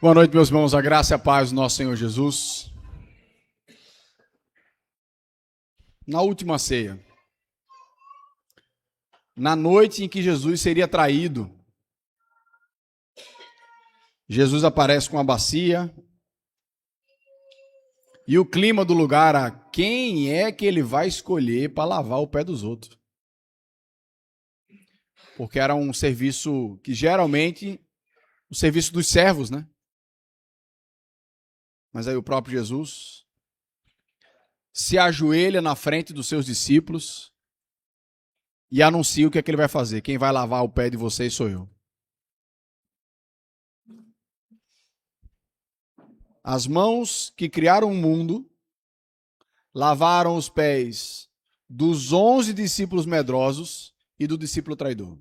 Boa noite, meus irmãos, a graça e a paz do nosso Senhor Jesus. Na última ceia, na noite em que Jesus seria traído, Jesus aparece com a bacia e o clima do lugar, quem é que ele vai escolher para lavar o pé dos outros? Porque era um serviço que geralmente, o serviço dos servos, né? Mas aí o próprio Jesus se ajoelha na frente dos seus discípulos e anuncia o que é que ele vai fazer. Quem vai lavar o pé de vocês sou eu. As mãos que criaram o mundo lavaram os pés dos 11 discípulos medrosos e do discípulo traidor.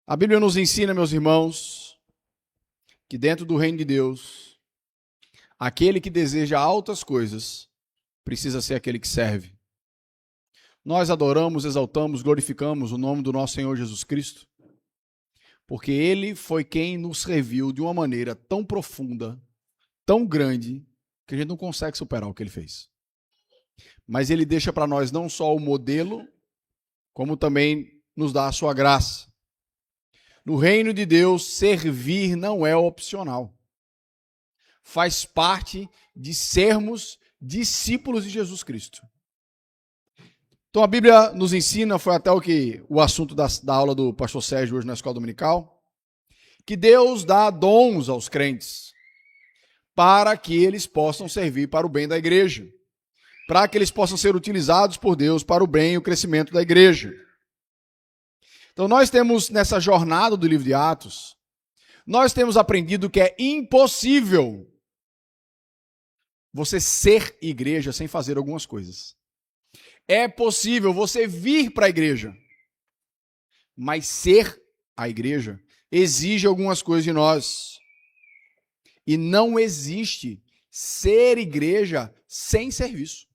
A Bíblia nos ensina, meus irmãos, que dentro do reino de Deus, aquele que deseja altas coisas precisa ser aquele que serve. Nós adoramos, exaltamos, glorificamos o nome do nosso Senhor Jesus Cristo, porque Ele foi quem nos serviu de uma maneira tão profunda, tão grande, que a gente não consegue superar o que Ele fez. Mas Ele deixa para nós não só o modelo, como também nos dá a sua graça. No reino de Deus, servir não é opcional. Faz parte de sermos discípulos de Jesus Cristo. Então a Bíblia nos ensina, foi até o assunto da aula do pastor Sérgio hoje na escola dominical, que Deus dá dons aos crentes para que eles possam servir para o bem da igreja, para que eles possam ser utilizados por Deus para o bem e o crescimento da igreja. Então nós temos nessa jornada do livro de Atos, nós temos aprendido que é impossível você ser igreja sem fazer algumas coisas. É possível você vir para a igreja, mas ser a igreja exige algumas coisas de nós. E não existe ser igreja sem serviço.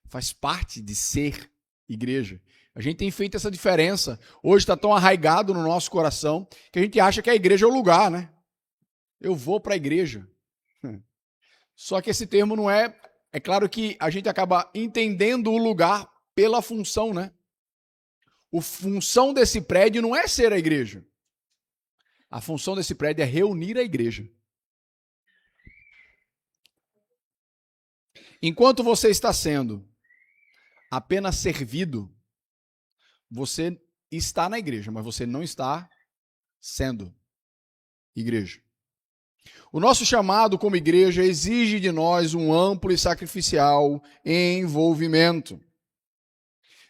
Faz parte de ser igreja. A gente tem feito essa diferença. Hoje está tão arraigado no nosso coração que a gente acha que a igreja é o lugar, né? Eu vou para a igreja. Só que esse termo não é... É claro que a gente acaba entendendo o lugar pela função, né? A função desse prédio não é ser a igreja. A função desse prédio é reunir a igreja. Enquanto você está sendo apenas servido, você está na igreja, mas você não está sendo igreja. O nosso chamado como igreja exige de nós um amplo e sacrificial envolvimento.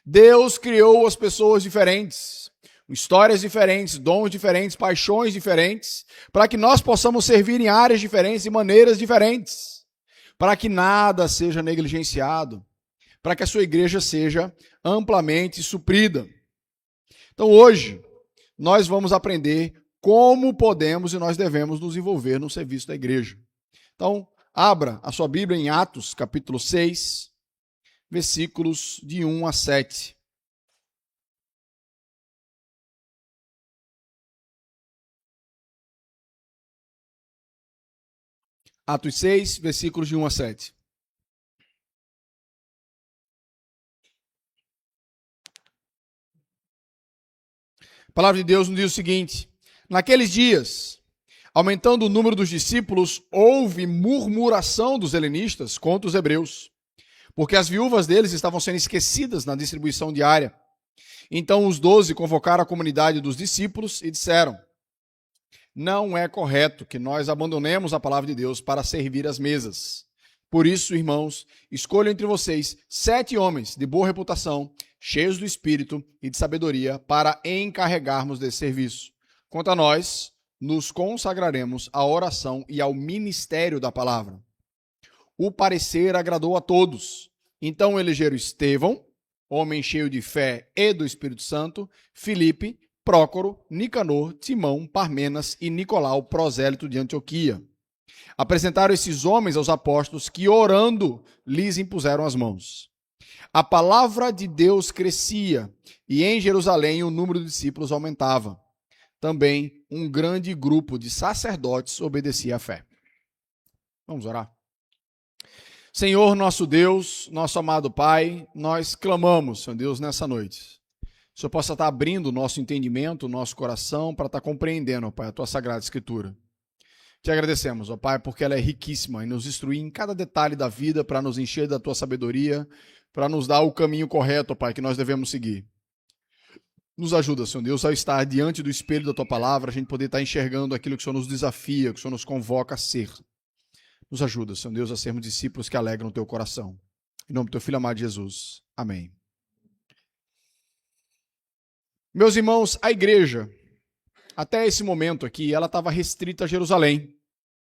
Deus criou as pessoas diferentes, histórias diferentes, dons diferentes, paixões diferentes, para que nós possamos servir em áreas diferentes e maneiras diferentes, para que nada seja negligenciado, para que a sua igreja seja amplamente suprida. Então hoje, nós vamos aprender como podemos e nós devemos nos envolver no serviço da igreja. Então, abra a sua Bíblia em Atos, capítulo 6, versículos de 1 a 7. Atos 6, versículos de 1 a 7. A palavra de Deus nos diz o seguinte: naqueles dias, aumentando o número dos discípulos, houve murmuração dos helenistas contra os hebreus, porque as viúvas deles estavam sendo esquecidas na distribuição diária. Então os 12 convocaram a comunidade dos discípulos e disseram: não é correto que nós abandonemos a palavra de Deus para servir às mesas. Por isso, irmãos, escolham entre vocês 7 homens de boa reputação, cheios do Espírito e de sabedoria, para encarregarmos desse serviço. Quanto a nós, nos consagraremos à oração e ao ministério da palavra. O parecer agradou a todos. Então elegeram Estevão, homem cheio de fé e do Espírito Santo, Filipe, Prócoro, Nicanor, Timão, Parmenas e Nicolau, prosélito de Antioquia. Apresentaram esses homens aos apóstolos que, orando, lhes impuseram as mãos. A palavra de Deus crescia e em Jerusalém o número de discípulos aumentava. também um grande grupo de sacerdotes obedecia à fé. Vamos orar. Senhor, nosso Deus, nosso amado Pai, nós clamamos, Senhor Deus, nessa noite. O Senhor possa estar abrindo o nosso entendimento, o nosso coração, para estar compreendendo, ó Pai, a Tua Sagrada Escritura. Te agradecemos, ó Pai, porque ela é riquíssima e nos instruir em cada detalhe da vida para nos encher da Tua sabedoria, para nos dar o caminho correto, ó Pai, que nós devemos seguir. Nos ajuda, Senhor Deus, a estar diante do espelho da Tua Palavra, a gente poder estar enxergando aquilo que o Senhor nos desafia, que o Senhor nos convoca a ser. Nos ajuda, Senhor Deus, a sermos discípulos que alegram o Teu coração. Em nome do Teu Filho amado Jesus. Amém. Meus irmãos, a igreja, até esse momento aqui, ela estava restrita a Jerusalém.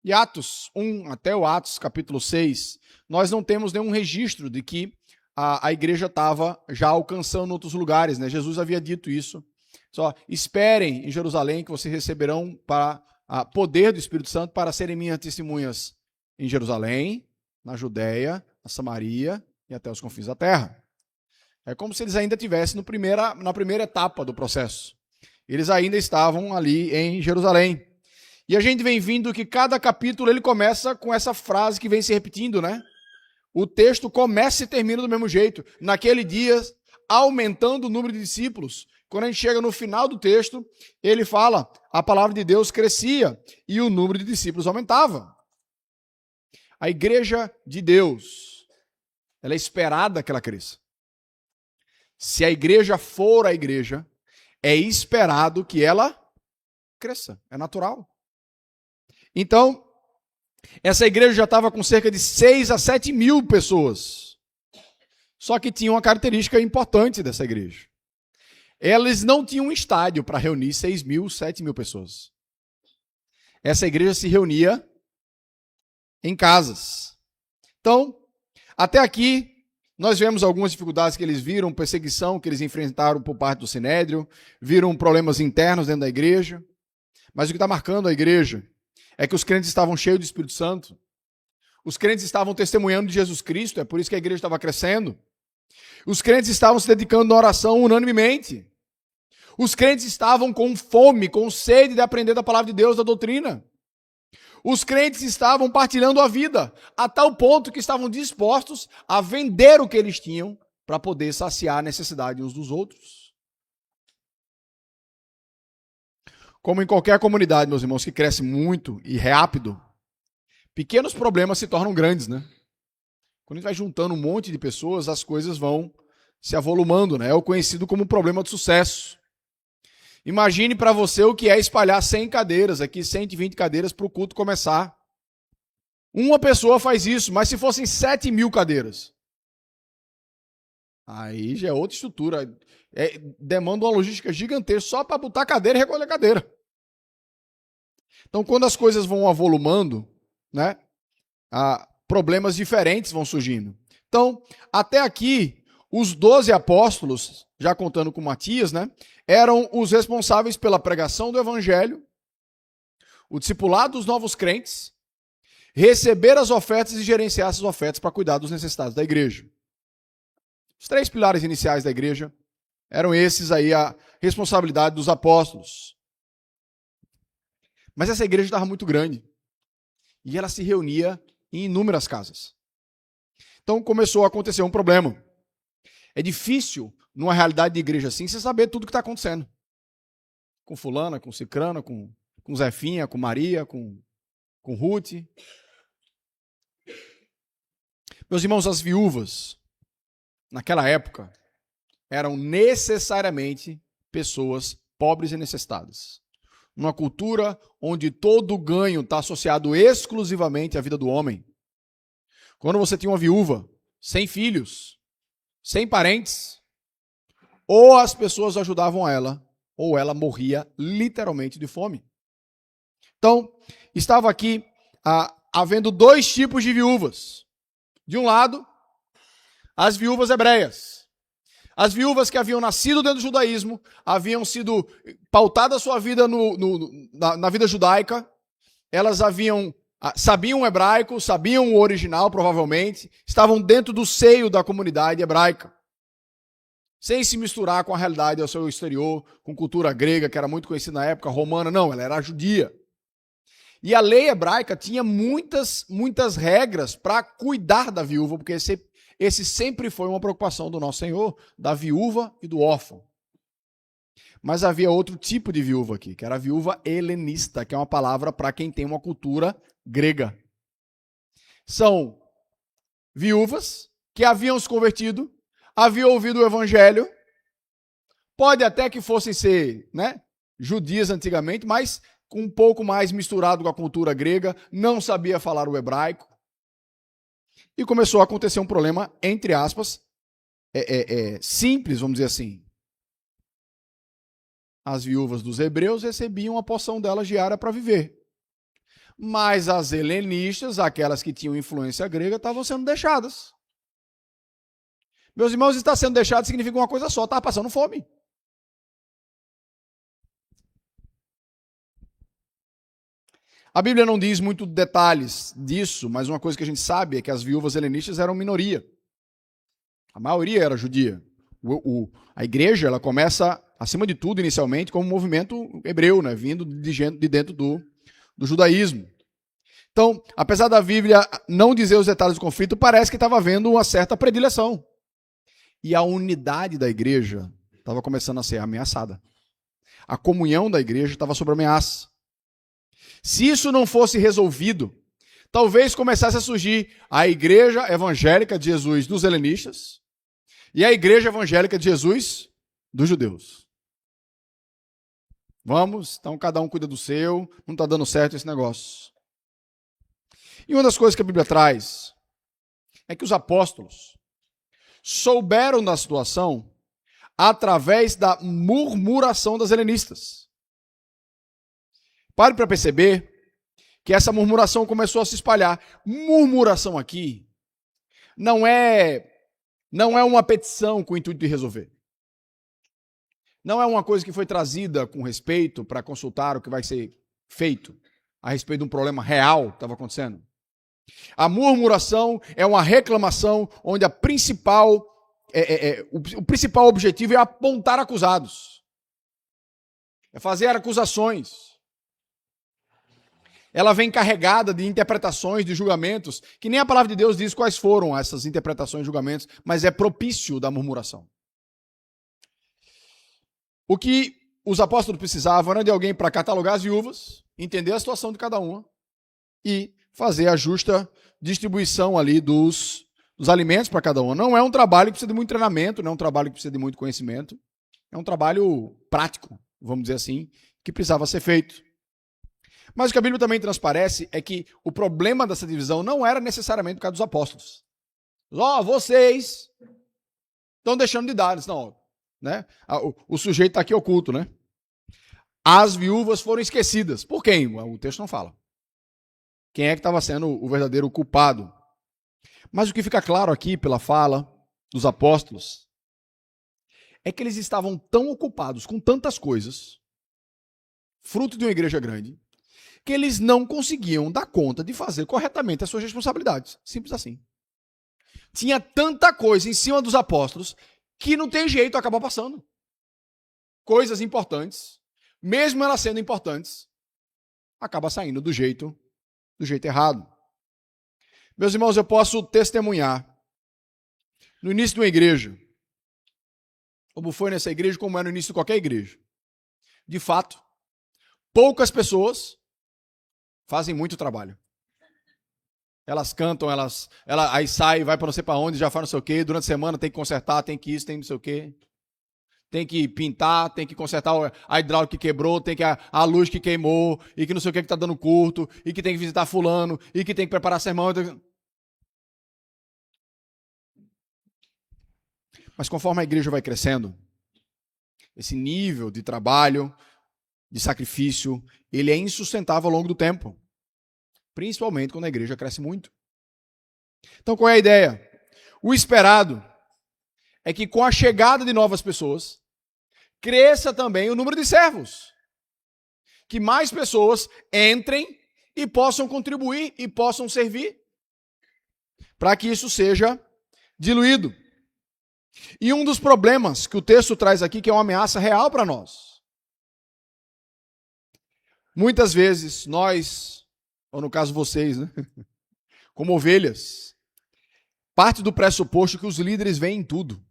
De Atos 1 até o Atos capítulo 6, nós não temos nenhum registro de que a igreja estava já alcançando outros lugares, né? Jesus havia dito isso. Só esperem em Jerusalém que vocês receberão poder do Espírito Santo para serem minhas testemunhas em Jerusalém, na Judéia, na Samaria e até os confins da terra. É como se eles ainda estivessem na primeira etapa do processo. Eles ainda estavam ali em Jerusalém. E a gente vem vindo que cada capítulo ele começa com essa frase que vem se repetindo, né? O texto começa e termina do mesmo jeito. Naquele dia, aumentando o número de discípulos. Quando a gente chega no final do texto, ele fala, a palavra de Deus crescia e o número de discípulos aumentava. A igreja de Deus, ela é esperada que ela cresça. Se a igreja for a igreja, é esperado que ela cresça. É natural. Então, essa igreja já estava com cerca de 6 a 7 mil pessoas. Só que tinha uma característica importante dessa igreja. Eles não tinham um estádio para reunir 6 mil, 7 mil pessoas. Essa igreja se reunia em casas. Então, até aqui, nós vemos algumas dificuldades que eles viram, perseguição que eles enfrentaram por parte do Sinédrio, viram problemas internos dentro da igreja. Mas o que está marcando a igreja é que os crentes estavam cheios do Espírito Santo. Os crentes estavam testemunhando de Jesus Cristo, é por isso que a igreja estava crescendo. Os crentes estavam se dedicando na oração unanimemente. Os crentes estavam com fome, com sede de aprender da palavra de Deus, da doutrina. Os crentes estavam partilhando a vida, a tal ponto que estavam dispostos a vender o que eles tinham para poder saciar a necessidade uns dos outros. Como em qualquer comunidade, meus irmãos, que cresce muito e rápido, pequenos problemas se tornam grandes, né? Quando a gente vai juntando um monte de pessoas, as coisas vão se avolumando, né? É o conhecido como problema de sucesso. Imagine para você o que é espalhar 100 cadeiras, aqui 120 cadeiras para o culto começar. Uma pessoa faz isso, mas se fossem 7 mil cadeiras, aí já é outra estrutura. Demanda uma logística gigantesca só para botar cadeira e recolher cadeira. Então, quando as coisas vão avolumando, né, problemas diferentes vão surgindo. Então, até aqui, os 12 apóstolos, já contando com Matias, né, eram os responsáveis pela pregação do evangelho, o discipulado dos novos crentes, receber as ofertas e gerenciar essas ofertas para cuidar dos necessitados da igreja. Os 3 pilares iniciais da igreja eram esses aí, a responsabilidade dos apóstolos. Mas essa igreja estava muito grande e ela se reunia em inúmeras casas. Então começou a acontecer um problema. É difícil, numa realidade de igreja assim, você saber tudo o que está acontecendo. Com fulana, com cicrana, com Zefinha, com Maria, com Ruth. Meus irmãos, as viúvas, naquela época, eram necessariamente pessoas pobres e necessitadas. Numa cultura onde todo ganho está associado exclusivamente à vida do homem. Quando você tinha uma viúva, sem filhos, sem parentes, ou as pessoas ajudavam ela, ou ela morria literalmente de fome. Então, estava aqui havendo 2 tipos de viúvas. De um lado, as viúvas hebreias. As viúvas que haviam nascido dentro do judaísmo, haviam sido pautadas a sua vida na vida judaica, elas sabiam o hebraico, sabiam o original, provavelmente, estavam dentro do seio da comunidade hebraica. sem se misturar com a realidade ao seu exterior, com cultura grega, que era muito conhecida na época, romana, não, ela era judia. E a lei hebraica tinha muitas regras para cuidar da viúva, porque esse sempre foi uma preocupação do nosso Senhor, da viúva e do órfão. Mas havia outro tipo de viúva aqui, que era a viúva helenista, que é uma palavra para quem tem uma cultura grega. São viúvas que haviam se convertido, haviam ouvido o evangelho, pode até que fossem ser, judias antigamente, mas com um pouco mais misturado com a cultura grega, não sabia falar o hebraico. E começou a acontecer um problema, entre aspas, simples, vamos dizer assim. As viúvas dos hebreus recebiam a porção delas diária para viver. Mas as helenistas, aquelas que tinham influência grega, estavam sendo deixadas. Meus irmãos, estar sendo deixado significa uma coisa só, estava passando fome. A Bíblia não diz muito detalhes disso, mas uma coisa que a gente sabe é que as viúvas helenistas eram minoria. A maioria era judia. A igreja ela começa, acima de tudo, inicialmente, como um movimento hebreu, vindo de dentro do judaísmo. Então, apesar da Bíblia não dizer os detalhes do conflito, parece que estava havendo uma certa predileção. E a unidade da igreja estava começando a ser ameaçada. A comunhão da igreja estava sob ameaça. Se isso não fosse resolvido, talvez começasse a surgir a igreja evangélica de Jesus dos helenistas e a igreja evangélica de Jesus dos judeus. Vamos, então cada um cuida do seu, não está dando certo esse negócio. E uma das coisas que a Bíblia traz é que os apóstolos souberam da situação através da murmuração das helenistas. Pare para perceber que essa murmuração começou a se espalhar. Murmuração aqui não é uma petição com o intuito de resolver. Não é uma coisa que foi trazida com respeito para consultar o que vai ser feito a respeito de um problema real que estava acontecendo. A murmuração é uma reclamação onde o principal objetivo é apontar acusados. É fazer acusações. Ela vem carregada de interpretações, de julgamentos, que nem a palavra de Deus diz quais foram essas interpretações e julgamentos, mas é propício da murmuração. O que os apóstolos precisavam era de alguém para catalogar as viúvas, entender a situação de cada uma e fazer a justa distribuição ali dos alimentos para cada uma. Não é um trabalho que precisa de muito treinamento, não é um trabalho que precisa de muito conhecimento, é um trabalho prático, vamos dizer assim, que precisava ser feito. Mas o que a Bíblia também transparece é que o problema dessa divisão não era necessariamente por causa dos apóstolos. Vocês estão deixando de dar. Não, o sujeito está aqui oculto, As viúvas foram esquecidas. Por quem? O texto não fala. Quem é que estava sendo o verdadeiro culpado? Mas o que fica claro aqui pela fala dos apóstolos é que eles estavam tão ocupados com tantas coisas, fruto de uma igreja grande, que eles não conseguiam dar conta de fazer corretamente as suas responsabilidades. Simples assim. Tinha tanta coisa em cima dos apóstolos que não tem jeito, acaba passando. Coisas importantes, mesmo elas sendo importantes, acaba saindo do jeito errado. Meus irmãos, eu posso testemunhar no início de uma igreja, como foi nessa igreja, como é no início de qualquer igreja. De fato, poucas pessoas fazem muito trabalho. Elas cantam, aí sai, vai para não sei para onde, já faz não sei o quê, durante a semana tem que consertar, tem que isso, tem não sei o quê. Tem que pintar, tem que consertar a hidráulica que quebrou, tem que a luz que queimou, e que não sei o que está dando curto, e que tem que visitar fulano, e que tem que preparar sermão. Mas conforme a igreja vai crescendo, esse nível de trabalho, de sacrifício, ele é insustentável ao longo do tempo. Principalmente quando a igreja cresce muito. Então, qual é a ideia? O esperado é que com a chegada de novas pessoas, cresça também o número de servos. Que mais pessoas entrem e possam contribuir e possam servir, para que isso seja diluído. E um dos problemas que o texto traz aqui, que é uma ameaça real para nós. Muitas vezes nós, ou no caso vocês, né, como ovelhas, parte do pressuposto que os líderes veem em tudo.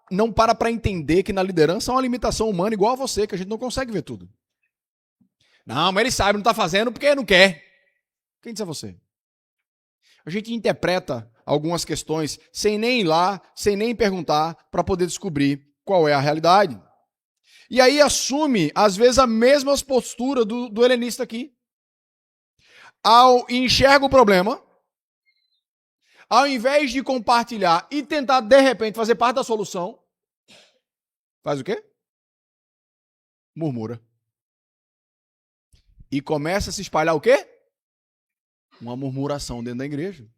Não para entender que na liderança há uma limitação humana igual a você, que a gente não consegue ver tudo. Não, mas ele sabe, não está fazendo porque não quer. Quem disse a você? A gente interpreta algumas questões sem nem ir lá, sem nem perguntar, para poder descobrir qual é a realidade. E aí assume, às vezes, a mesma postura do helenista aqui. Ao enxerga o problema, ao invés de compartilhar e tentar, de repente, fazer parte da solução, faz o quê? Murmura. E começa a se espalhar o quê? Uma murmuração dentro da igreja.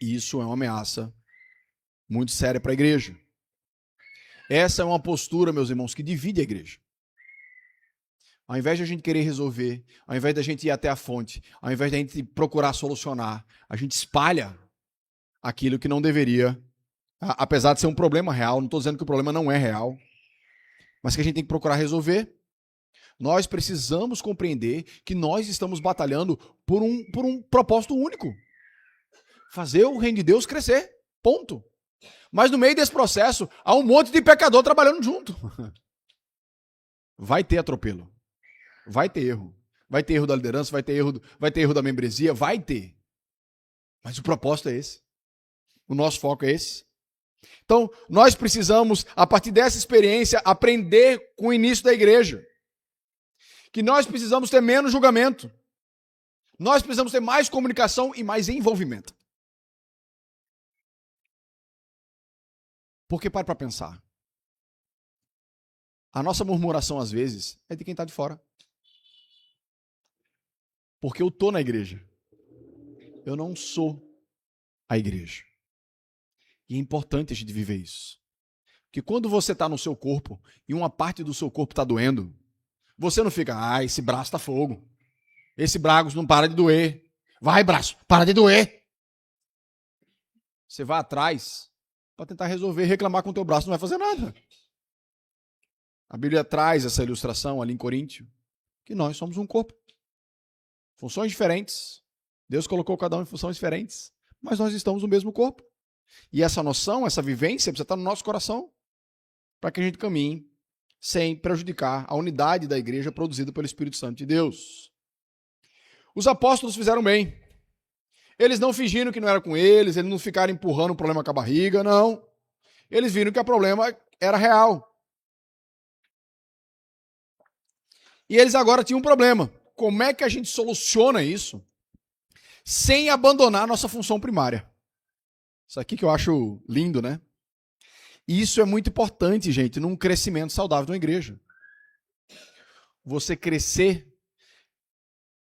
Isso é uma ameaça muito séria para a igreja. Essa é uma postura, meus irmãos, que divide a igreja. Ao invés de a gente querer resolver, ao invés da gente ir até a fonte, ao invés de a gente procurar solucionar, a gente espalha aquilo que não deveria, apesar de ser um problema real, não estou dizendo que o problema não é real, mas que a gente tem que procurar resolver. Nós precisamos compreender que nós estamos batalhando por um propósito único. Fazer o reino de Deus crescer. Ponto. Mas no meio desse processo, há um monte de pecador trabalhando junto. Vai ter atropelo. Vai ter erro. Vai ter erro da liderança, vai ter erro da membresia, vai ter. Mas o propósito é esse. O nosso foco é esse. Então, nós precisamos, a partir dessa experiência, aprender com o início da igreja. Que nós precisamos ter menos julgamento. Nós precisamos ter mais comunicação e mais envolvimento. Porque para pensar. A nossa murmuração, às vezes, é de quem está de fora. Porque eu estou na igreja. Eu não sou a igreja. E é importante a gente viver isso. Porque quando você está no seu corpo e uma parte do seu corpo está doendo, você não fica, esse braço está fogo. Esse braço não para de doer. Vai, braço, para de doer. Você vai atrás para tentar resolver, reclamar com o teu braço, não vai fazer nada. A Bíblia traz essa ilustração ali em Coríntios, que nós somos um corpo. Funções diferentes. Deus colocou cada um em funções diferentes, mas nós estamos no mesmo corpo. E essa noção, essa vivência precisa estar no nosso coração para que a gente caminhe sem prejudicar a unidade da igreja produzida pelo Espírito Santo de Deus. Os apóstolos fizeram bem. Eles não fingiram que não era com eles não ficaram empurrando o problema com a barriga, não. Eles viram que o problema era real. E eles agora tinham um problema. Como é que a gente soluciona isso sem abandonar a nossa função primária? Isso aqui que eu acho lindo, né? E isso é muito importante, gente, num crescimento saudável de uma igreja. Você crescer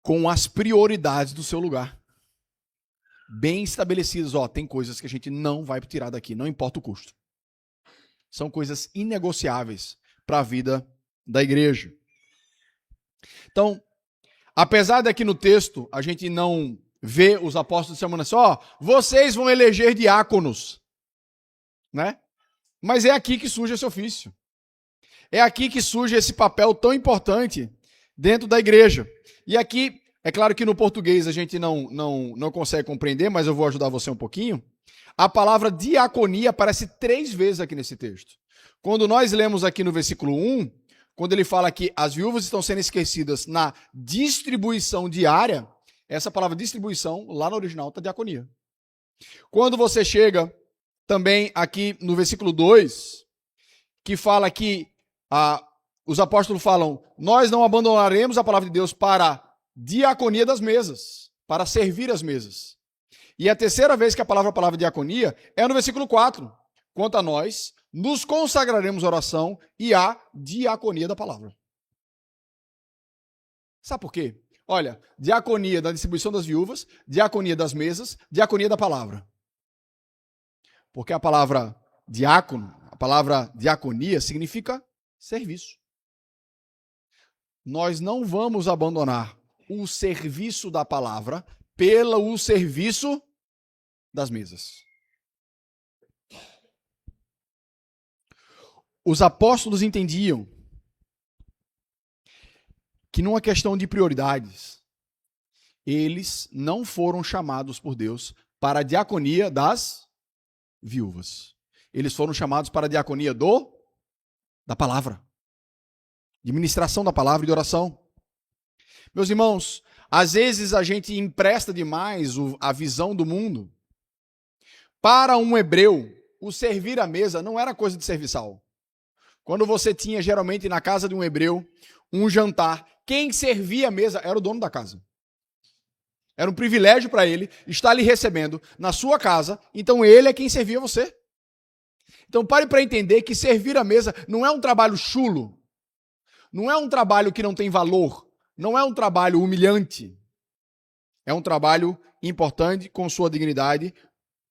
com as prioridades do seu lugar. Bem estabelecidas. Tem coisas que a gente não vai tirar daqui, não importa o custo. São coisas inegociáveis para a vida da igreja. Então, apesar daqui no texto a gente não vê os apóstolos chamando assim, vocês vão eleger diáconos, né? Mas é aqui que surge esse ofício. É aqui que surge esse papel tão importante dentro da igreja. E aqui, é claro que no português a gente não consegue compreender, mas eu vou ajudar você um pouquinho. A palavra diaconia aparece 3 vezes aqui nesse texto. Quando nós lemos aqui no versículo 1, quando ele fala que as viúvas estão sendo esquecidas na distribuição diária, essa palavra distribuição, lá no original, está diaconia. Quando você chega também aqui no versículo 2, que fala que os apóstolos falam, nós não abandonaremos a palavra de Deus para a diaconia das mesas, para servir as mesas. E a terceira vez que a palavra diaconia é no versículo 4. Quanto a nós, nos consagraremos à oração e à diaconia da palavra. Sabe por quê? Olha, diaconia da distribuição das viúvas, diaconia das mesas, diaconia da palavra. Porque a palavra diácono, a palavra diaconia significa serviço. Nós não vamos abandonar o serviço da palavra pelo serviço das mesas. Os apóstolos entendiam que numa questão de prioridades, eles não foram chamados por Deus para a diaconia das viúvas. Eles foram chamados para a diaconia da palavra, de ministração da palavra e de oração. Meus irmãos, às vezes a gente empresta demais a visão do mundo. Para um hebreu, o servir à mesa não era coisa de serviçal. Quando você tinha, geralmente, na casa de um hebreu, um jantar, quem servia a mesa era o dono da casa. Era um privilégio para ele estar lhe recebendo na sua casa, então ele é quem servia você. Então pare para entender que servir a mesa não é um trabalho chulo, não é um trabalho que não tem valor, não é um trabalho humilhante. É um trabalho importante, com sua dignidade,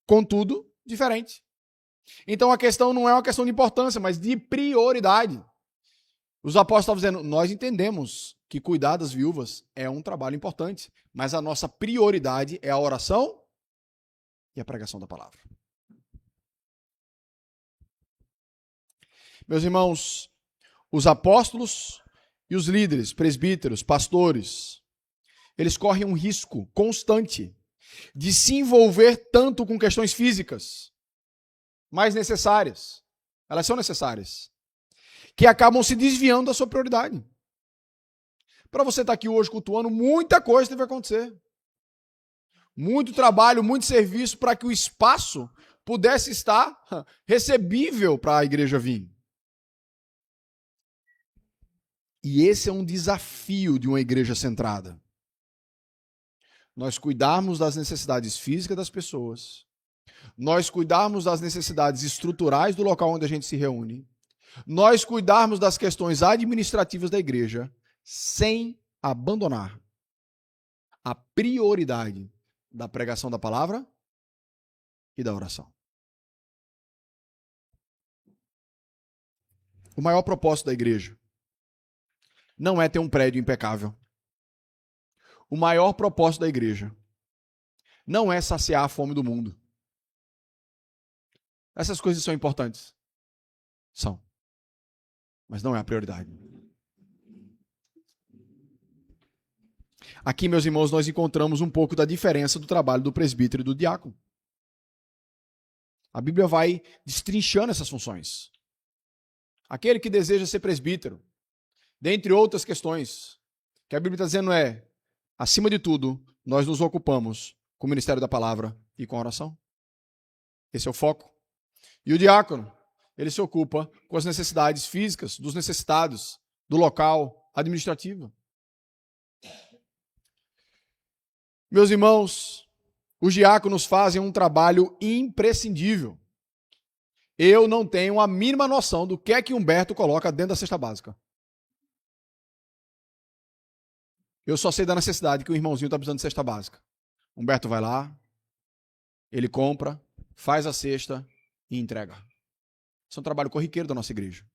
contudo, diferente. Então a questão não é uma questão de importância, mas de prioridade. Os apóstolos estavam dizendo, nós entendemos que cuidar das viúvas é um trabalho importante, mas a nossa prioridade é a oração e a pregação da palavra. Meus irmãos, os apóstolos e os líderes, presbíteros, pastores, eles correm um risco constante de se envolver tanto com questões físicas, mais necessárias, elas são necessárias, que acabam se desviando da sua prioridade. Para você estar aqui hoje cultuando, muita coisa teve que acontecer. Muito trabalho, muito serviço para que o espaço pudesse estar recebível para a igreja vir. E esse é um desafio de uma igreja centrada. Nós cuidarmos das necessidades físicas das pessoas, nós cuidarmos das necessidades estruturais do local onde a gente se reúne, nós cuidarmos das questões administrativas da igreja, sem abandonar a prioridade da pregação da palavra e da oração. O maior propósito da igreja não é ter um prédio impecável. O maior propósito da igreja não é saciar a fome do mundo. Essas coisas são importantes. São. Mas não é a prioridade. Aqui, meus irmãos, nós encontramos um pouco da diferença do trabalho do presbítero e do diácono. A Bíblia vai destrinchando essas funções. Aquele que deseja ser presbítero, dentre outras questões, que a Bíblia está dizendo é, acima de tudo, nós nos ocupamos com o ministério da palavra e com a oração. Esse é o foco. E o diácono, ele se ocupa com as necessidades físicas dos necessitados, do local administrativo. Meus irmãos, os diáconos fazem um trabalho imprescindível. Eu não tenho a mínima noção do que é que Humberto coloca dentro da cesta básica. Eu só sei da necessidade que o irmãozinho está precisando de cesta básica. Humberto vai lá, ele compra, faz a cesta e entrega. Isso é um trabalho corriqueiro da nossa igreja,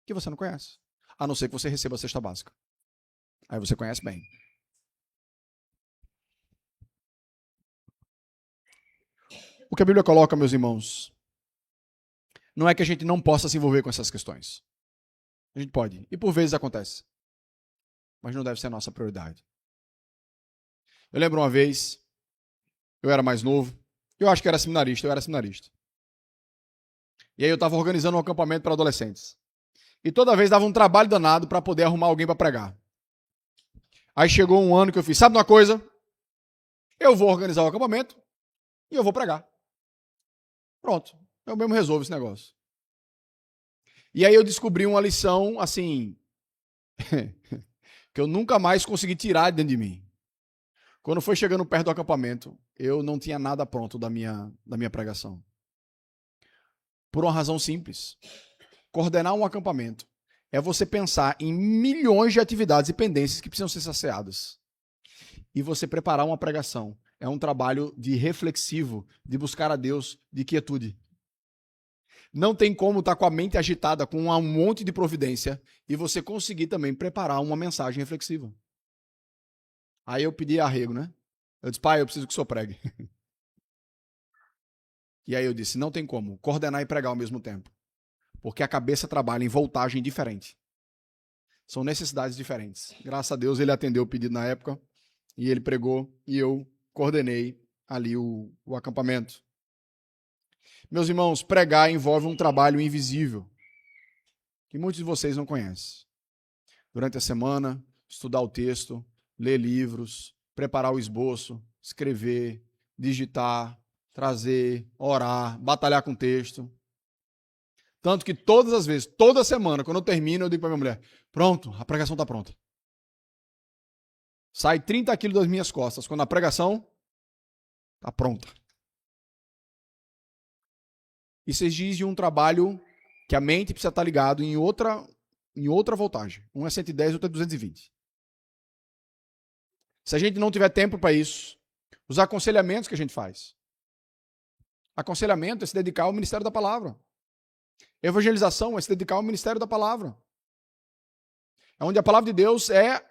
que você não conhece, a não ser que você receba a cesta básica. Aí você conhece bem. O que a Bíblia coloca, meus irmãos, não é que a gente não possa se envolver com essas questões. A gente pode, e por vezes acontece. Mas não deve ser a nossa prioridade. Eu lembro uma vez, eu era mais novo, eu acho que era seminarista, E aí eu estava organizando um acampamento para adolescentes. E toda vez dava um trabalho danado para poder arrumar alguém para pregar. Aí chegou um ano que eu fiz, sabe uma coisa? Eu vou organizar o acampamento e eu vou pregar. Pronto, eu mesmo resolvo esse negócio. E aí eu descobri uma lição, assim, que eu nunca mais consegui tirar de dentro de mim. Quando foi chegando perto do acampamento, eu não tinha nada pronto da minha pregação. Por uma razão simples. Coordenar um acampamento é você pensar em milhões de atividades e pendências que precisam ser saciadas. E você preparar uma pregação é um trabalho de reflexivo, de buscar a Deus, de quietude. Não tem como estar com a mente agitada, com um monte de providência, e você conseguir também preparar uma mensagem reflexiva. Aí eu pedi arrego, né? Eu disse, pai, eu preciso que o senhor pregue. E aí eu disse, não tem como coordenar e pregar ao mesmo tempo. Porque a cabeça trabalha em voltagem diferente. São necessidades diferentes. Graças a Deus ele atendeu o pedido na época e ele pregou e eu coordenei ali o acampamento. Meus irmãos, pregar envolve um trabalho invisível que muitos de vocês não conhecem. Durante a semana, estudar o texto, ler livros, preparar o esboço, escrever, digitar, trazer, orar, batalhar com o texto. Tanto que todas as vezes, toda semana, quando eu termino, eu digo para minha mulher, pronto, a pregação está pronta. Sai 30 quilos das minhas costas, quando a pregação está pronta. Isso exige um trabalho que a mente precisa estar ligado em outra voltagem. Um é 110, outro é 220. Se a gente não tiver tempo para isso, os aconselhamentos que a gente faz. Aconselhamento é se dedicar ao ministério da palavra. Evangelização é se dedicar ao ministério da palavra. É onde a palavra de Deus é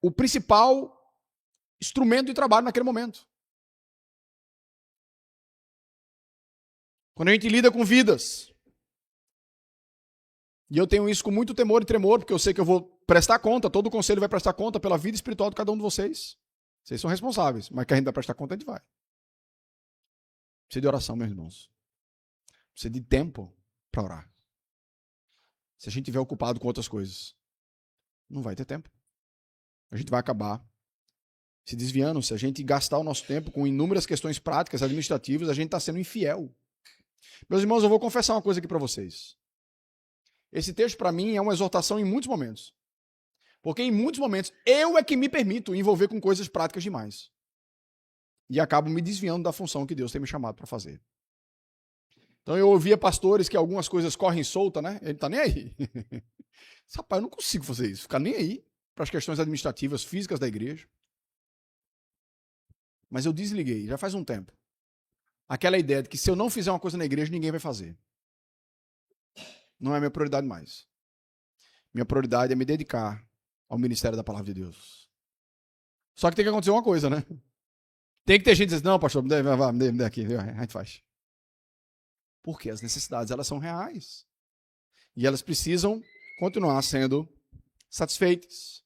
o principal instrumento de trabalho naquele momento. Quando a gente lida com vidas, e eu tenho isso com muito temor e tremor, porque eu sei que eu vou prestar conta, todo o conselho vai prestar conta pela vida espiritual de cada um de vocês. Vocês são responsáveis, mas que a gente vai prestar conta, a gente vai. Precisa de oração, meus irmãos. Precisa de tempo para orar. Se a gente estiver ocupado com outras coisas, não vai ter tempo. A gente vai acabar se desviando. Se a gente gastar o nosso tempo com inúmeras questões práticas, administrativas, a gente está sendo infiel. Meus irmãos, eu vou confessar uma coisa aqui para vocês. Esse texto, para mim, é uma exortação em muitos momentos. Porque em muitos momentos, eu é que me permito envolver com coisas práticas demais. E acabo me desviando da função que Deus tem me chamado para fazer. Então eu ouvia pastores que algumas coisas correm solta, né? Ele não tá nem aí. Rapaz, eu não consigo fazer isso. Ficar nem aí para as questões administrativas, físicas da igreja. Mas eu desliguei, já faz um tempo. Aquela ideia de que se eu não fizer uma coisa na igreja, ninguém vai fazer. Não é minha prioridade mais. Minha prioridade é me dedicar ao ministério da palavra de Deus. Só que tem que acontecer uma coisa, né? Tem que ter gente que diz, não, pastor, me dê aqui, a gente faz. Porque as necessidades, elas são reais. E elas precisam continuar sendo satisfeitas.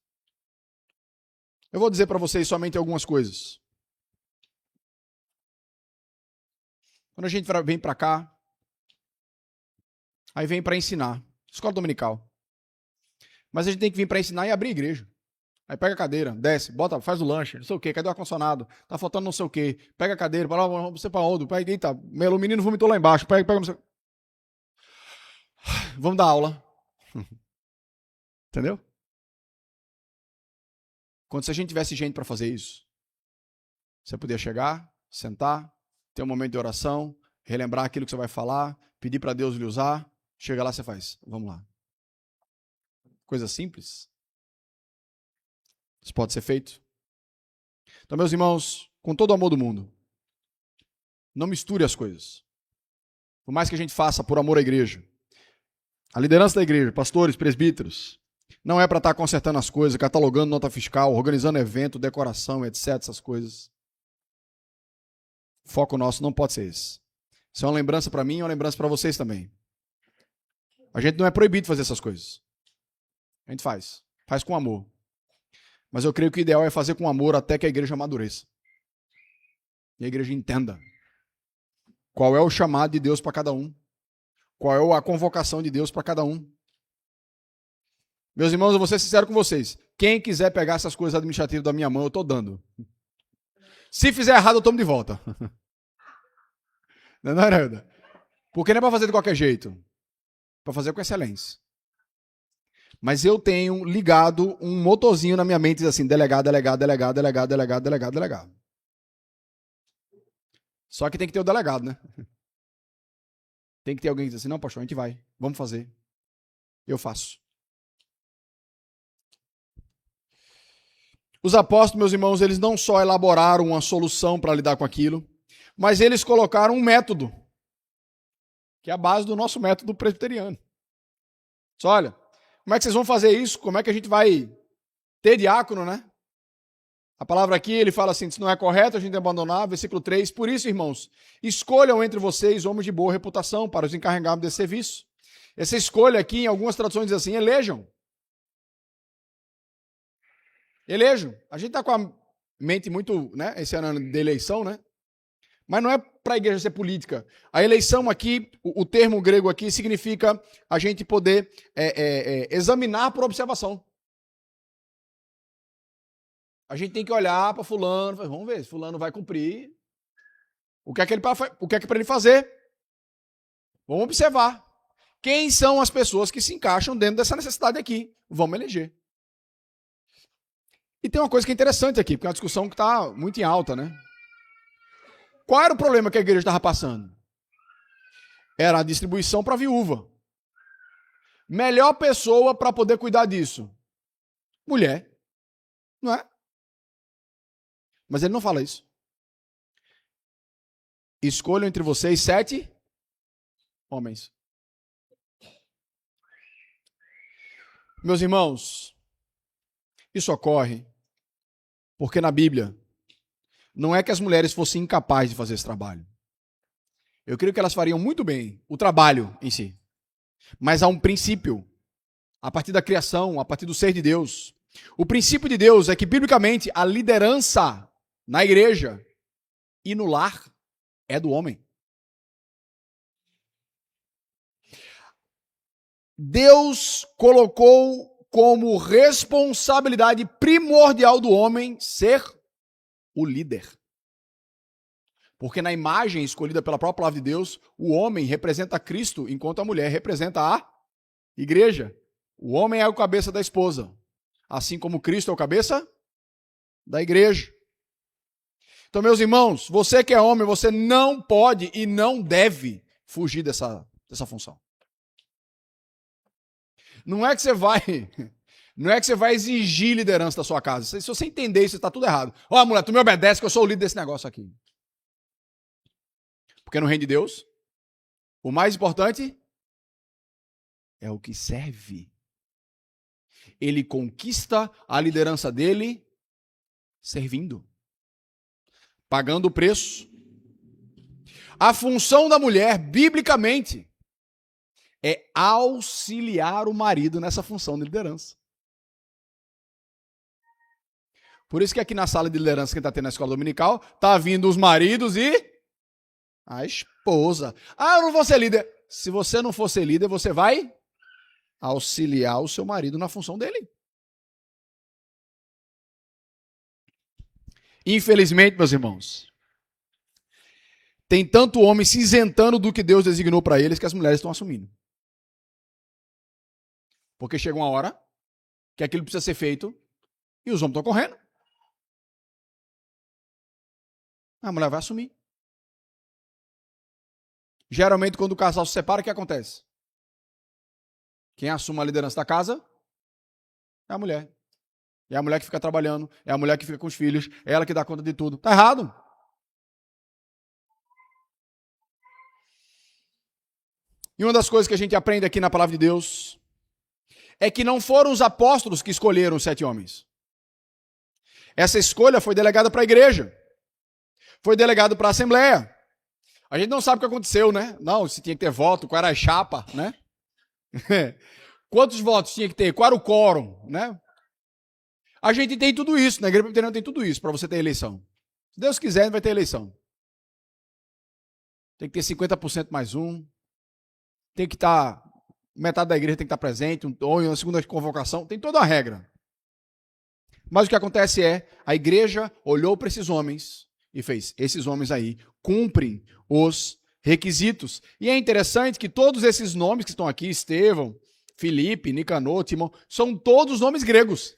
Eu vou dizer para vocês somente algumas coisas. Quando a gente vem para cá, aí vem para ensinar. Escola dominical. Mas a gente tem que vir para ensinar e abrir igreja. Aí pega a cadeira, desce, bota, faz o lanche, não sei o quê, cadê o ar-condicionado? Tá faltando não sei o quê. Pega a cadeira, para lá, você para onde? Pega, eita, o menino vomitou lá embaixo. Pega, não sei... Vamos dar aula. Entendeu? Quando se a gente tivesse gente para fazer isso, você podia chegar, sentar, ter um momento de oração, relembrar aquilo que você vai falar, pedir para Deus lhe usar, chega lá, você faz. Vamos lá. Coisa simples. Isso pode ser feito. Então, meus irmãos, com todo o amor do mundo, não misture as coisas. Por mais que a gente faça por amor à igreja, a liderança da igreja, pastores, presbíteros, não é para estar consertando as coisas, catalogando nota fiscal, organizando evento, decoração, etc, essas coisas. O foco nosso não pode ser esse. Isso é uma lembrança para mim e uma lembrança para vocês também. A gente não é proibido de fazer essas coisas. A gente faz. Faz com amor. Mas eu creio que o ideal é fazer com amor até que a igreja amadureça. E a igreja entenda qual é o chamado de Deus para cada um. Qual é a convocação de Deus para cada um. Meus irmãos, eu vou ser sincero com vocês. Quem quiser pegar essas coisas administrativas da minha mão, eu estou dando. Se fizer errado, eu tomo de volta. Não é nada. Porque não é para fazer de qualquer jeito. É para fazer com excelência. Mas eu tenho ligado um motorzinho na minha mente, diz assim, delegado. Só que tem que ter o delegado, né? Tem que ter alguém que diz assim, não, pastor, a gente vai, vamos fazer. Eu faço. Os apóstolos, meus irmãos, eles não só elaboraram uma solução para lidar com aquilo, mas eles colocaram um método, que é a base do nosso método presbiteriano. Só olha, como é que vocês vão fazer isso? Como é que a gente vai ter diácono, né? A palavra aqui, ele fala assim, se não é correto a gente abandonar, versículo 3, por isso, irmãos, escolham entre vocês homens de boa reputação para os encarregarmos desse serviço. Essa escolha aqui, em algumas traduções diz assim, elejam. Elejam. A gente está com a mente muito, né, esse ano de eleição, né? Mas não é para a igreja ser política. A eleição aqui, o termo grego aqui, significa a gente poder examinar por observação. A gente tem que olhar para fulano, vamos ver se fulano vai cumprir. O que é para ele fazer? Vamos observar. Quem são as pessoas que se encaixam dentro dessa necessidade aqui? Vamos eleger. E tem uma coisa que é interessante aqui, porque é uma discussão que está muito em alta, né? Qual era o problema que a igreja estava passando? Era a distribuição para a viúva. Melhor pessoa para poder cuidar disso? Mulher. Não é? Mas ele não fala isso. Escolham entre vocês 7 homens. Meus irmãos, isso ocorre porque na Bíblia não é que as mulheres fossem incapazes de fazer esse trabalho. Eu creio que elas fariam muito bem o trabalho em si. Mas há um princípio, a partir da criação, a partir do ser de Deus. O princípio de Deus é que, biblicamente, a liderança na igreja e no lar é do homem. Deus colocou como responsabilidade primordial do homem ser o líder. Porque na imagem escolhida pela própria palavra de Deus, o homem representa Cristo, enquanto a mulher representa a igreja. O homem é o cabeça da esposa, assim como Cristo é o cabeça da igreja. Então, meus irmãos, você que é homem, você não pode e não deve fugir dessa função. Não é que você vai exigir liderança da sua casa. Se você entender isso, está tudo errado. Ó, mulher, tu me obedece que eu sou o líder desse negócio aqui. Porque no reino de Deus, o mais importante é o que serve. Ele conquista a liderança dele servindo, pagando o preço. A função da mulher, biblicamente, é auxiliar o marido nessa função de liderança. Por isso que aqui na sala de liderança que está tendo na escola dominical, está vindo os maridos e a esposa. Ah, eu não vou ser líder. Se você não for ser líder, você vai auxiliar o seu marido na função dele. Infelizmente, meus irmãos, tem tanto homem se isentando do que Deus designou para eles que as mulheres estão assumindo. Porque chega uma hora que aquilo precisa ser feito e os homens estão correndo. A mulher vai assumir. Geralmente, quando o casal se separa, o que acontece? Quem assume a liderança da casa é a mulher. É a mulher que fica trabalhando, é a mulher que fica com os filhos, é ela que dá conta de tudo. Está errado. E uma das coisas que a gente aprende aqui na palavra de Deus é que não foram os apóstolos que escolheram os 7 homens. Essa escolha foi delegada para a igreja. Foi delegado para a assembleia. A gente não sabe o que aconteceu, né? Não, se tinha que ter voto, qual era a chapa, né? Quantos votos tinha que ter? Qual era o quórum, né? A gente tem tudo isso, na igreja presbiteriana tem tudo isso para você ter eleição. Se Deus quiser, vai ter eleição. Tem que ter 50% mais um. Tem que estar, metade da igreja tem que estar presente, ou em uma segunda convocação, tem toda a regra. Mas o que acontece é, a igreja olhou para esses homens e fez, esses homens aí cumprem os requisitos. E é interessante que todos esses nomes que estão aqui, Estevão, Filipe, Nicanor, Timão, são todos nomes gregos.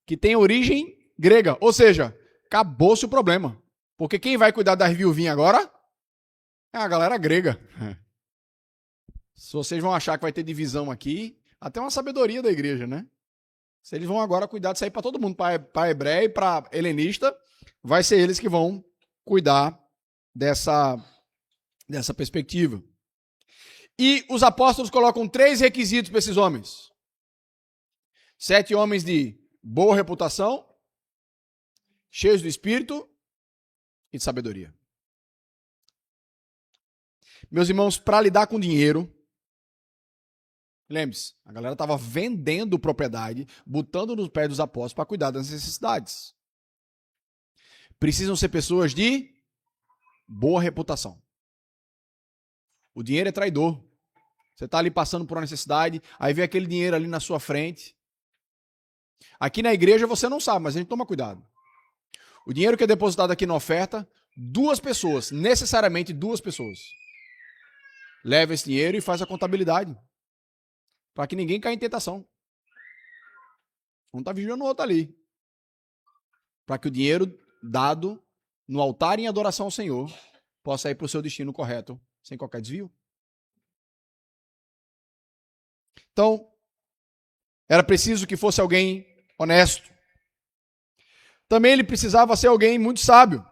Que têm origem grega. Ou seja, acabou-se o problema. Porque quem vai cuidar das viuvinhas agora é a galera grega. Se vocês vão achar que vai ter divisão aqui, até uma sabedoria da igreja, né? Se eles vão agora cuidar disso aí para todo mundo, para hebreu e para helenista, vai ser eles que vão cuidar dessa perspectiva. E os apóstolos colocam 3 requisitos para esses homens. 7 homens de boa reputação, cheios do Espírito e de sabedoria. Meus irmãos, para lidar com dinheiro, lembre-se, a galera estava vendendo propriedade, botando nos pés dos apóstolos para cuidar das necessidades. Precisam ser pessoas de boa reputação. O dinheiro é traidor. Você está ali passando por uma necessidade, aí vem aquele dinheiro ali na sua frente. Aqui na igreja você não sabe, mas a gente toma cuidado. O dinheiro que é depositado aqui na oferta, 2 pessoas, necessariamente 2 pessoas, leva esse dinheiro e faz a contabilidade. Para que ninguém caia em tentação. Um está vigiando o outro ali. Para que o dinheiro dado no altar em adoração ao Senhor possa ir para o seu destino correto, sem qualquer desvio. Então, era preciso que fosse alguém honesto. Também ele precisava ser alguém muito sábio.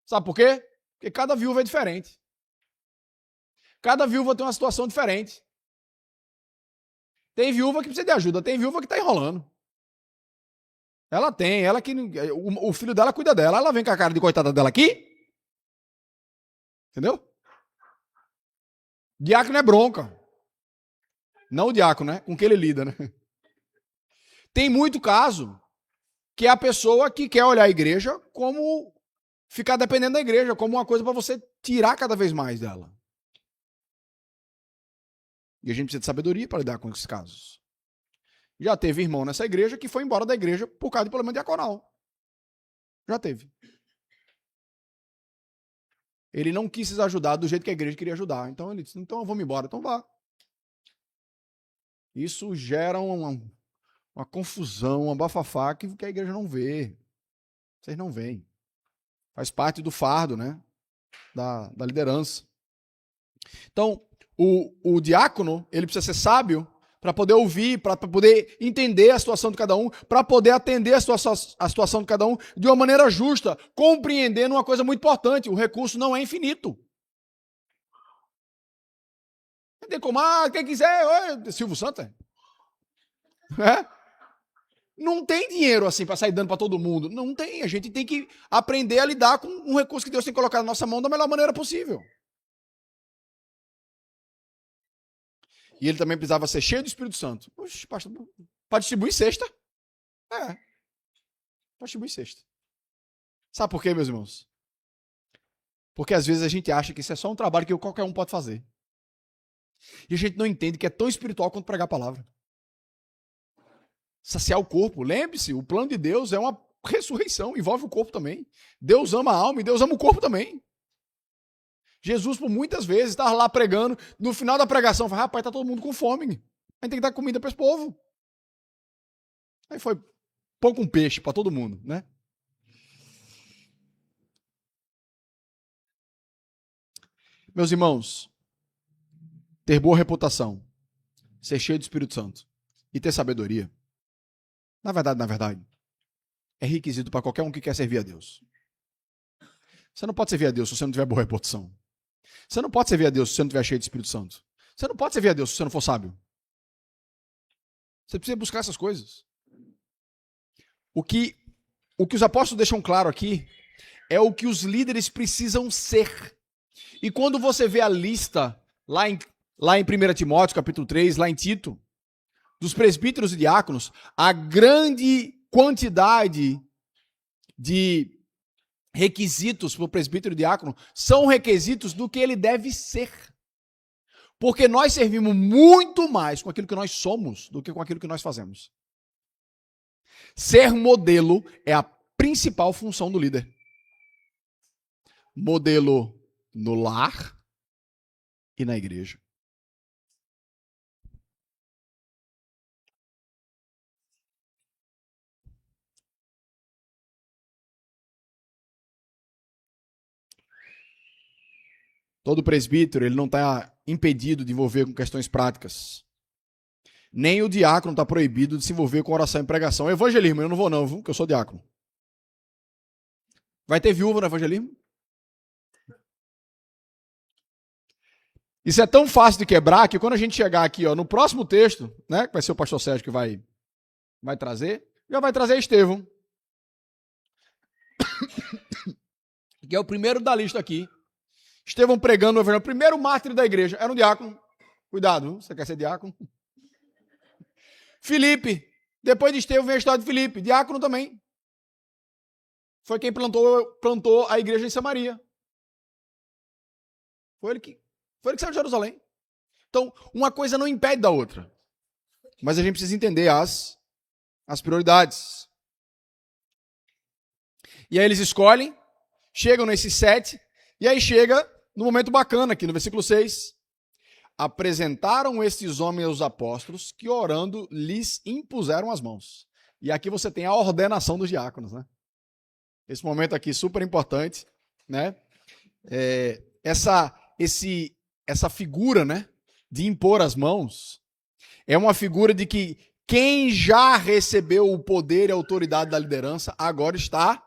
Sabe por quê? Porque cada viúva é diferente. Cada viúva tem uma situação diferente. Tem viúva que precisa de ajuda, tem viúva que está enrolando. Ela que o filho dela cuida dela. Ela vem com a cara de coitada dela aqui. Entendeu? Diácono é bronca. Não o diácono, né? Com que ele lida, né? Tem muito caso que é a pessoa que quer olhar a igreja como ficar dependendo da igreja, como uma coisa para você tirar cada vez mais dela. E a gente precisa de sabedoria para lidar com esses casos. Já teve irmão nessa igreja que foi embora da igreja por causa de problema diaconal. Já teve. Ele não quis se ajudar do jeito que a igreja queria ajudar. Então ele disse, então eu vou me embora. Então vá. Isso gera uma confusão, uma bafafá que a igreja não vê. Vocês não veem. Faz parte do fardo, né? Da liderança. Então, o diácono, ele precisa ser sábio para poder ouvir, para poder entender a situação de cada um, para poder atender a situação de cada um de uma maneira justa, compreendendo uma coisa muito importante: o recurso não é infinito. Não tem como, quem quiser, Silvio Santos. Não tem dinheiro assim para sair dando para todo mundo. Não tem. A gente tem que aprender a lidar com um recurso que Deus tem colocado na nossa mão da melhor maneira possível. E ele também precisava ser cheio do Espírito Santo. Oxe, pastor, para distribuir cesta? Para distribuir cesta. Sabe por quê, meus irmãos? Porque às vezes a gente acha que isso é só um trabalho que qualquer um pode fazer. E a gente não entende que é tão espiritual quanto pregar a palavra. Saciar o corpo. Lembre-se, o plano de Deus é uma ressurreição, envolve o corpo também. Deus ama a alma e Deus ama o corpo também. Jesus, por muitas vezes, estava lá pregando, no final da pregação, falou, rapaz, está todo mundo com fome. A gente tem que dar comida para esse povo. Aí foi pão com peixe para todo mundo, né? Meus irmãos, ter boa reputação, ser cheio do Espírito Santo e ter sabedoria, na verdade, é requisito para qualquer um que quer servir a Deus. Você não pode servir a Deus se você não tiver boa reputação. Você não pode servir a Deus se você não estiver cheio de Espírito Santo. Você não pode servir a Deus se você não for sábio. Você precisa buscar essas coisas. O que os apóstolos deixam claro aqui é o que os líderes precisam ser. E quando você vê a lista, lá em 1 Timóteo, capítulo 3, lá em Tito, dos presbíteros e diáconos, a grande quantidade de requisitos para o presbítero e diácono são requisitos do que ele deve ser. Porque nós servimos muito mais com aquilo que nós somos do que com aquilo que nós fazemos. Ser modelo é a principal função do líder. Modelo no lar e na igreja. Todo presbítero, ele não está impedido de envolver com questões práticas. Nem o diácono está proibido de se envolver com oração e pregação. Evangelismo, eu não vou não, viu? Porque eu sou diácono. Vai ter viúva no evangelismo? Isso é tão fácil de quebrar que quando a gente chegar aqui, no próximo texto, né, que vai ser o pastor Sérgio que vai trazer, já vai trazer Estevão. que é o primeiro da lista aqui. Estevão pregando o evangelho. O primeiro mártir da igreja era um diácono. Cuidado, você quer ser diácono? Filipe. Depois de Estevão vem a história de Filipe. Diácono também. Foi quem plantou a igreja em Samaria. Foi ele que saiu de Jerusalém. Então, uma coisa não impede da outra. Mas a gente precisa entender as prioridades. E aí eles escolhem, chegam nesses 7, e aí chega no momento bacana aqui, no versículo 6. Apresentaram estes homens aos apóstolos, que orando lhes impuseram as mãos. E aqui você tem a ordenação dos diáconos, né? Esse momento aqui super importante, né? Essa figura, né, de impor as mãos, é uma figura de que quem já recebeu o poder e a autoridade da liderança agora está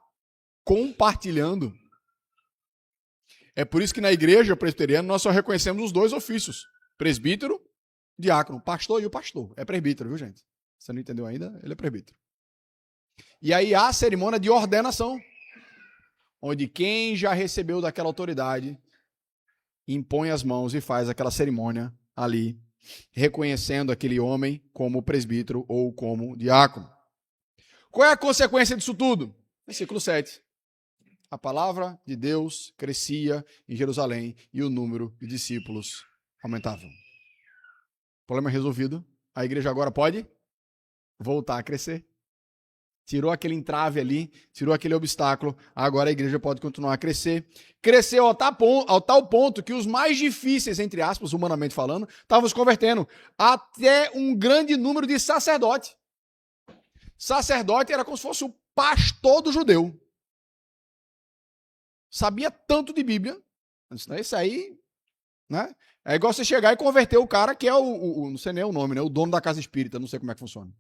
compartilhando. É por isso que na igreja presbiteriana nós só reconhecemos os 2 ofícios: presbítero, diácono, pastor e o pastor. É presbítero, viu, gente? Você não entendeu ainda? Ele é presbítero. E aí há a cerimônia de ordenação, onde quem já recebeu daquela autoridade impõe as mãos e faz aquela cerimônia ali, reconhecendo aquele homem como presbítero ou como diácono. Qual é a consequência disso tudo? Versículo 7. A palavra de Deus crescia em Jerusalém e o número de discípulos aumentava. Problema resolvido. A igreja agora pode voltar a crescer. Tirou aquele entrave ali, tirou aquele obstáculo, agora a igreja pode continuar a crescer. Cresceu ao tal ponto que os mais difíceis, entre aspas, humanamente falando, estavam se convertendo. Até um grande número de sacerdotes. Sacerdote era como se fosse o pastor do judeu. Sabia tanto de Bíblia. Isso aí, né? É igual você chegar e converter o cara que é não sei nem o nome, né? O dono da casa espírita, não sei como é que funciona.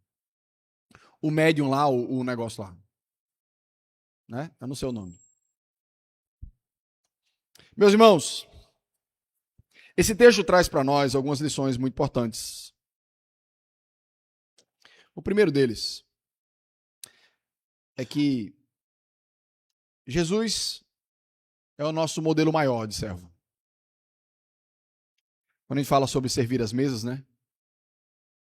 O médium lá, o negócio lá. Né? Eu não sei o nome. Meus irmãos, esse texto traz para nós algumas lições muito importantes. O primeiro deles é que Jesus é o nosso modelo maior de servo. Quando a gente fala sobre servir as mesas, né?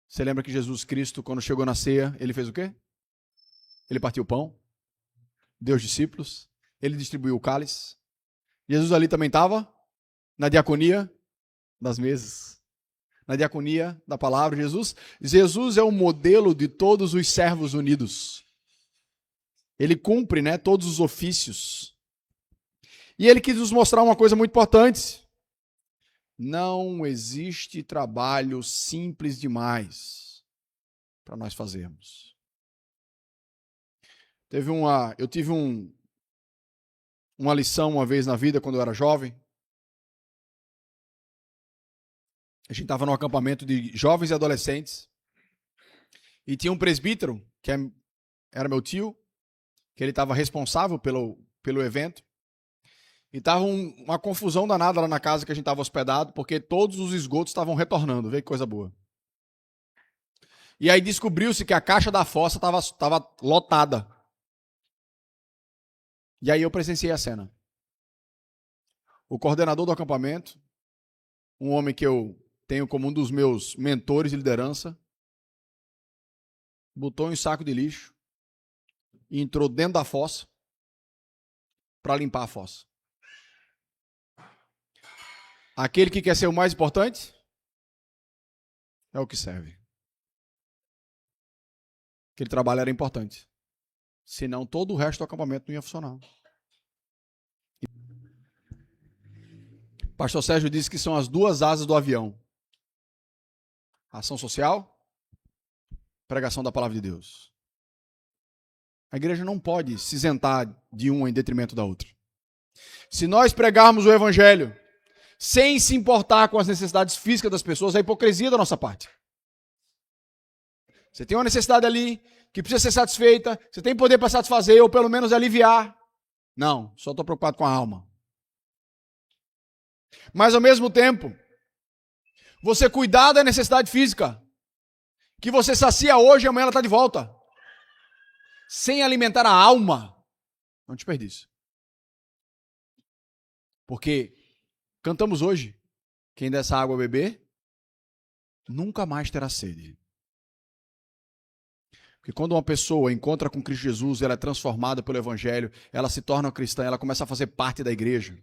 Você lembra que Jesus Cristo, quando chegou na ceia, ele fez o quê? Ele partiu o pão, deu aos discípulos, ele distribuiu o cálice. Jesus ali também estava na diaconia das mesas, na diaconia da palavra. Jesus é o modelo de todos os servos unidos. Ele cumpre, né, todos os ofícios. E ele quis nos mostrar uma coisa muito importante. Não existe trabalho simples demais para nós fazermos. Eu tive uma lição uma vez na vida, quando eu era jovem. A gente estava num acampamento de jovens e adolescentes. E tinha um presbítero, que era meu tio, que ele estava responsável pelo evento. E estava uma confusão danada lá na casa que a gente estava hospedado, porque todos os esgotos estavam retornando. Vê que coisa boa. E aí descobriu-se que a caixa da fossa estava lotada. E aí eu presenciei a cena. O coordenador do acampamento, um homem que eu tenho como um dos meus mentores de liderança, botou um saco de lixo e entrou dentro da fossa para limpar a fossa. Aquele que quer ser o mais importante é o que serve. Aquele trabalho era importante. Senão todo o resto do acampamento não ia funcionar. Pastor Sérgio disse que são as 2 asas do avião. Ação social, pregação da palavra de Deus. A igreja não pode se isentar de uma em detrimento da outra. Se nós pregarmos o evangelho sem se importar com as necessidades físicas das pessoas, é hipocrisia da nossa parte. Você tem uma necessidade ali que precisa ser satisfeita, você tem poder para satisfazer ou pelo menos aliviar. Não, só estou preocupado com a alma. Mas ao mesmo tempo, você cuidar da necessidade física, que você sacia hoje e amanhã ela está de volta. Sem alimentar a alma, É um desperdício. Porque cantamos hoje, quem dessa água beber, nunca mais terá sede. Porque quando uma pessoa encontra com Cristo Jesus, ela é transformada pelo Evangelho, ela se torna cristã, ela começa a fazer parte da igreja.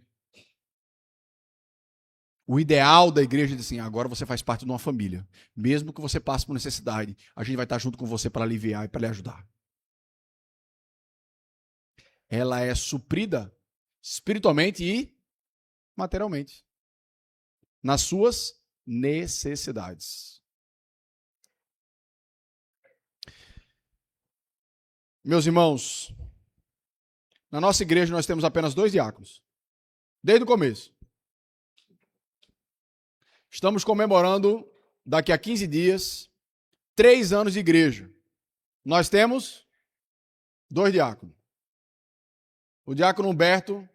O ideal da igreja é assim, agora você faz parte de uma família. Mesmo que você passe por necessidade, a gente vai estar junto com você para aliviar e para lhe ajudar. Ela é suprida espiritualmente e materialmente nas suas necessidades. Meus irmãos, na nossa igreja nós temos apenas 2 diáconos. Desde o começo. Estamos comemorando, daqui a 15 dias, 3 anos de igreja. Nós temos 2 diáconos. O diácono Humberto,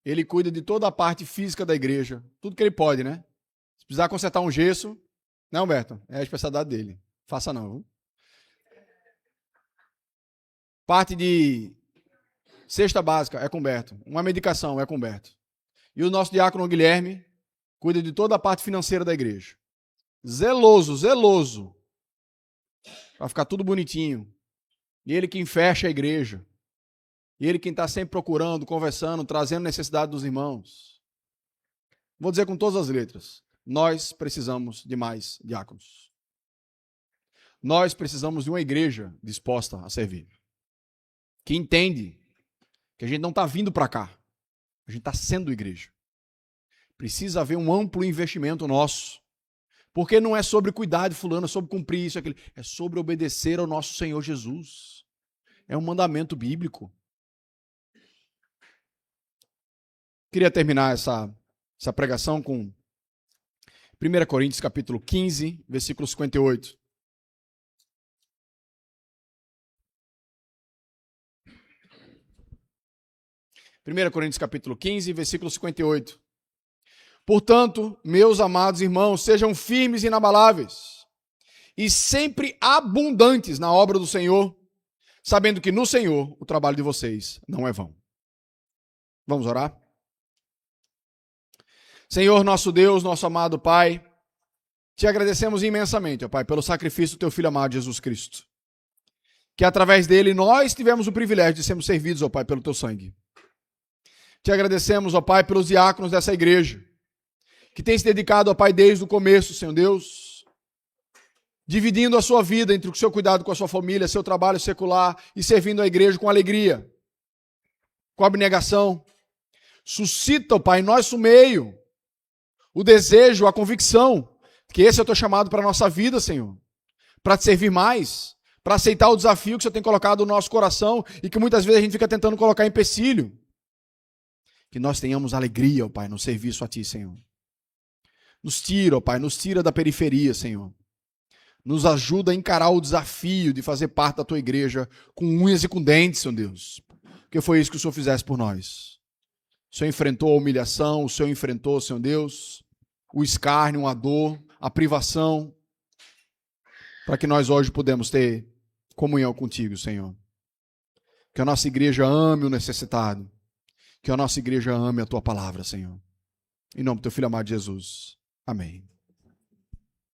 ele cuida de toda a parte física da igreja. Tudo que ele pode, né? Se precisar consertar um gesso, né, Humberto? É a especialidade dele. Faça não, viu? Parte de cesta básica é com Humberto. Uma medicação é com Humberto. E o nosso diácono Guilherme cuida de toda a parte financeira da igreja. Zeloso, zeloso. Para ficar tudo bonitinho. E ele quem fecha a igreja. E ele quem está sempre procurando, conversando, trazendo necessidade dos irmãos. Vou dizer com todas as letras. Nós precisamos de mais diáconos. Nós precisamos de uma igreja disposta a servir. Que entende que a gente não está vindo para cá. A gente está sendo igreja. Precisa haver um amplo investimento nosso. Porque não é sobre cuidar de fulano, é sobre cumprir isso, aquilo. É sobre obedecer ao nosso Senhor Jesus. É um mandamento bíblico. Queria terminar essa pregação com 1 Coríntios capítulo 15, versículo 58. Primeira Coríntios capítulo 15, versículo 58. Portanto, meus amados irmãos, sejam firmes e inabaláveis, e sempre abundantes na obra do Senhor, sabendo que no Senhor o trabalho de vocês não é vão. Vamos orar? Senhor, nosso Deus, nosso amado Pai, te agradecemos imensamente, ó Pai, pelo sacrifício do teu Filho amado Jesus Cristo. Que através dele nós tivemos o privilégio de sermos servidos, ó Pai, pelo teu sangue. Te agradecemos, ó Pai, pelos diáconos dessa igreja, que tem se dedicado, ó Pai, desde o começo, Senhor Deus, dividindo a sua vida entre o seu cuidado com a sua família, seu trabalho secular e servindo a igreja com alegria, com abnegação. Suscita, ó Pai, em nosso meio o desejo, a convicção que esse é o teu chamado para a nossa vida, Senhor, para te servir mais, para aceitar o desafio que o Senhor tem colocado no nosso coração e que muitas vezes a gente fica tentando colocar empecilho. Que nós tenhamos alegria, ó Pai, no serviço a Ti, Senhor. Nos tira, ó Pai, nos tira da periferia, Senhor. Nos ajuda a encarar o desafio de fazer parte da Tua igreja com unhas e com dentes, Senhor Deus. Porque foi isso que o Senhor fizesse por nós. O Senhor enfrentou a humilhação, o Senhor enfrentou, Senhor Deus, o escárnio, a dor, a privação, para que nós hoje podemos ter comunhão contigo, Senhor. Que a nossa igreja ame o necessitado. Que a nossa igreja ame a Tua palavra, Senhor. Em nome do Teu Filho amado Jesus. Amém.